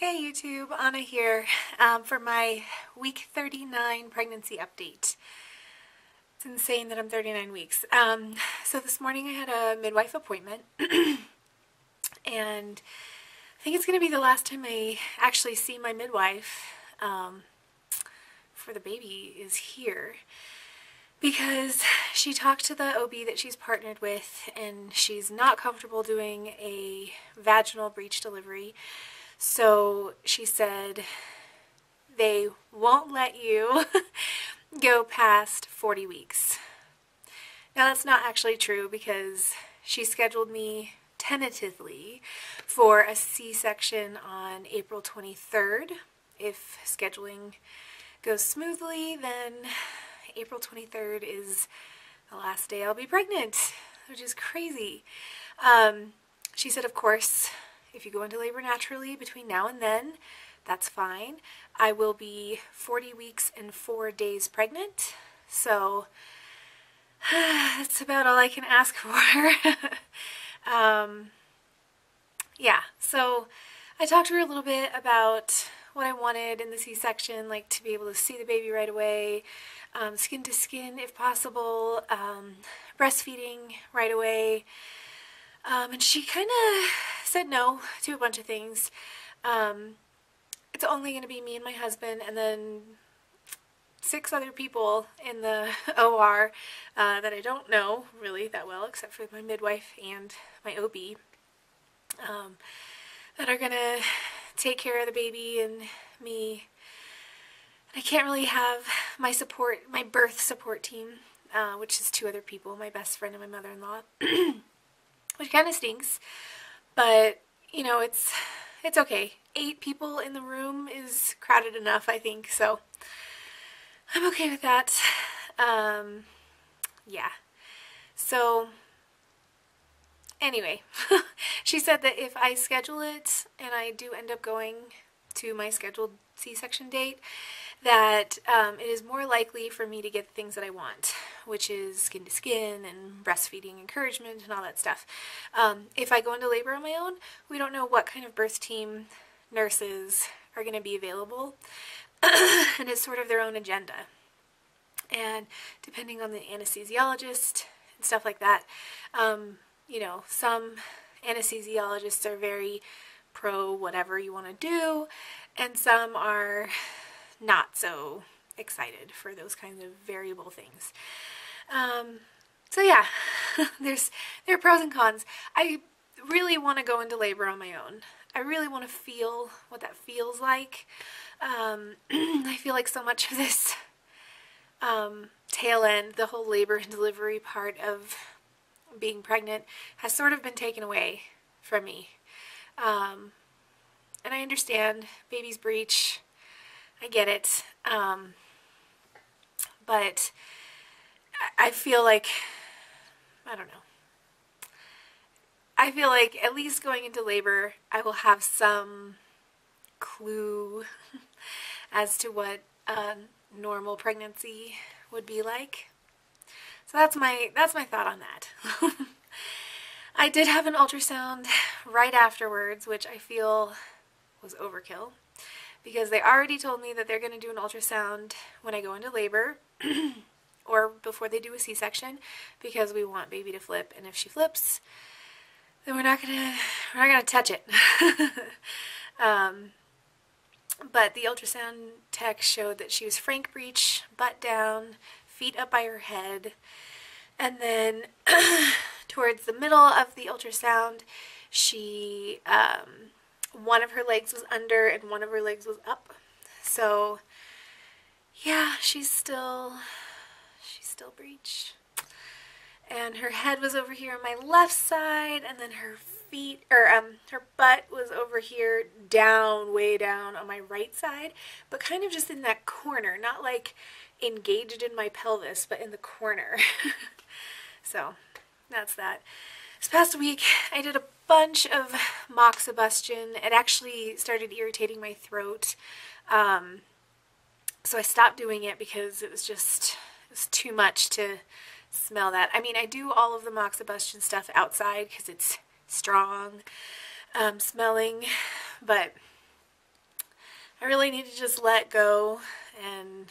Hey YouTube, Anna here for my week 39 pregnancy update. It's insane that I'm 39 weeks. So this morning I had a midwife appointment and I think it's going to be the last time I actually see my midwife for the baby is here, because she talked to the OB that she's partnered with and she's not comfortable doing a vaginal breech delivery. So she said they won't let you go past 40 weeks. Now that's not actually true, because she scheduled me tentatively for a C-section on April 23rd. If scheduling goes smoothly, then April 23rd is the last day I'll be pregnant, which is crazy. She said, of course, if you go into labor naturally between now and then, that's fine. I will be 40 weeks and 4 days pregnant, so that's about all I can ask for. Yeah, so I talked to her a little bit about what I wanted in the C-section, like to be able to see the baby right away, skin to skin if possible, breastfeeding right away. And she kind of said no to a bunch of things. It's only going to be me and my husband and then 6 other people in the OR that I don't know really that well, except for my midwife and my OB, that are going to take care of the baby and me. I can't really have my birth support team, which is 2 other people, my best friend and my mother-in-law. Which kind of stinks, but you know, it's okay. 8 people in the room is crowded enough, I think, so I'm okay with that. Yeah. So anyway, she said that if I schedule it and I do end up going to my scheduled C-section date, that it is more likely for me to get the things that I want, which is skin to skin and breastfeeding encouragement and all that stuff. If I go into labor on my own, we don't know what kind of birth team nurses are going to be available, and it's sort of their own agenda. And depending on the anesthesiologist and stuff like that, you know, some anesthesiologists are very pro whatever you want to do, and some are not so excited for those kinds of variable things. So yeah, there are pros and cons. I really want to go into labor on my own. I really want to feel what that feels like. I feel like so much of this tail end, the whole labor and delivery part of being pregnant, has sort of been taken away from me. And I understand baby's breech. I get it. But I feel like, I don't know. I feel like at least going into labor, I will have some clue as to what a normal pregnancy would be like. So that's my thought on that. I did have an ultrasound right afterwards, which I feel was overkill, because they already told me that they're going to do an ultrasound when I go into labor or before they do a C-section, because we want baby to flip, and if she flips, then we're not gonna touch it. But the ultrasound tech showed that she was frank breech, butt down, feet up by her head, and then towards the middle of the ultrasound, she one of her legs was under and one of her legs was up. So yeah, she's still breech. And her head was over here on my left side, and then her feet, or her butt was over here down, way down on my right side, but kind of just in that corner, not like engaged in my pelvis, but in the corner. So that's that. This past week, I did a bunch of moxibustion. It actually started irritating my throat, so I stopped doing it because it was too much to smell that. I mean, I do all of the moxibustion stuff outside because it's strong smelling, but I really need to just let go, and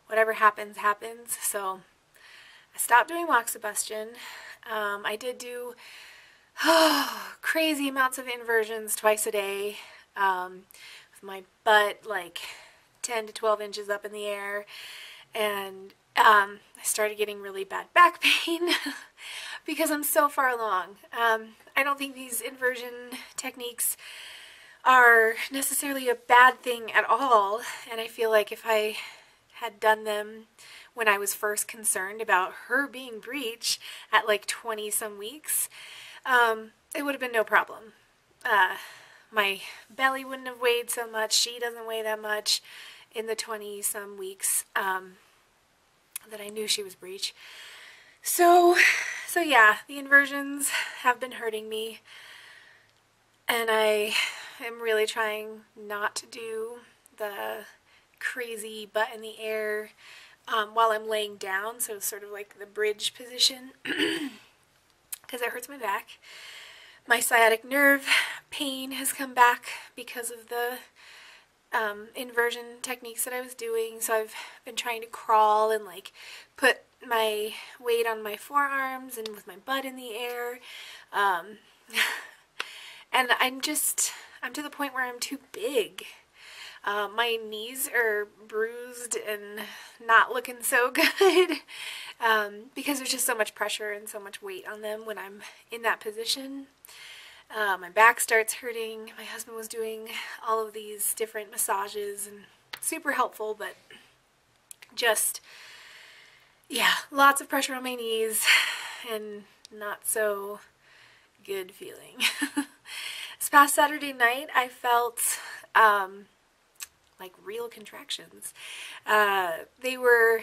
whatever happens, happens. So I stopped doing moxibustion. I did do crazy amounts of inversions twice a day, with my butt like 10 to 12 inches up in the air, and I started getting really bad back pain because I'm so far along. I don't think these inversion techniques are necessarily a bad thing at all, and I feel like if I had done them when I was first concerned about her being breech at like 20 some weeks, it would have been no problem. My belly wouldn't have weighed so much. She doesn't weigh that much in the 20 some weeks that I knew she was breech. So yeah, the inversions have been hurting me, and I am really trying not to do the crazy butt in the air while I'm laying down, so sort of like the bridge position, because it hurts my back. My sciatic nerve pain has come back because of the inversion techniques that I was doing, so I've been trying to crawl and like put my weight on my forearms and with my butt in the air, and I'm to the point where I'm too big. My knees are bruised and not looking so good because there's just so much pressure and so much weight on them when I'm in that position. My back starts hurting. My husband was doing all of these different massages, and super helpful, but just, yeah, lots of pressure on my knees and not so good feeling. This past Saturday night, I felt like real contractions. They were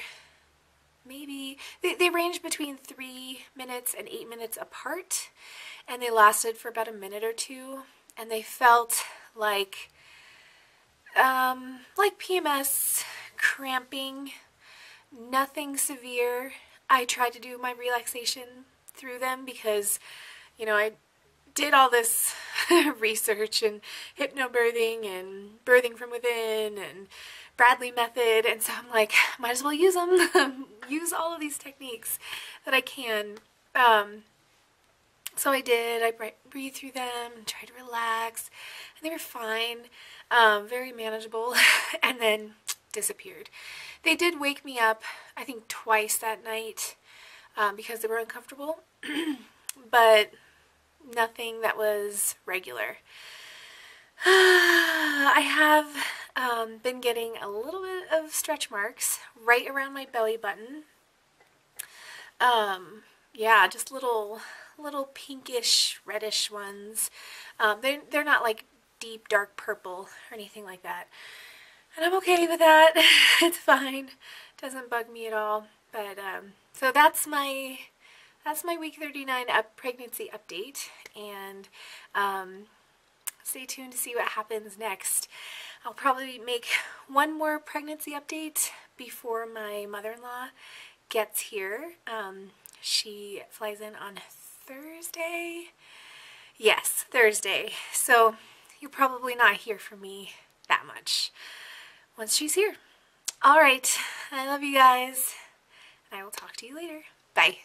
maybe, they ranged between 3 minutes and 8 minutes apart, and they lasted for about a minute or two, and they felt like PMS cramping, nothing severe. I tried to do my relaxation through them because, you know, I did all this research and hypnobirthing and birthing from within and Bradley method, and so I'm like, might as well use them. Use all of these techniques that I can. So I did. I breathed through them and tried to relax, and they were fine, very manageable, and then disappeared. They did wake me up, I think, twice that night because they were uncomfortable, but nothing that was regular. I have been getting a little bit of stretch marks right around my belly button. Yeah, just little pinkish, reddish ones. They're not like deep dark purple or anything like that, and I'm okay with that. It's fine. Doesn't bug me at all. But so that's my week 39 pregnancy update, and stay tuned to see what happens next. I'll probably make one more pregnancy update before my mother-in-law gets here. She flies in on Thursday. Yes, Thursday. So you'll probably not hear from me that much once she's here. All right. I love you guys. I will talk to you later. Bye.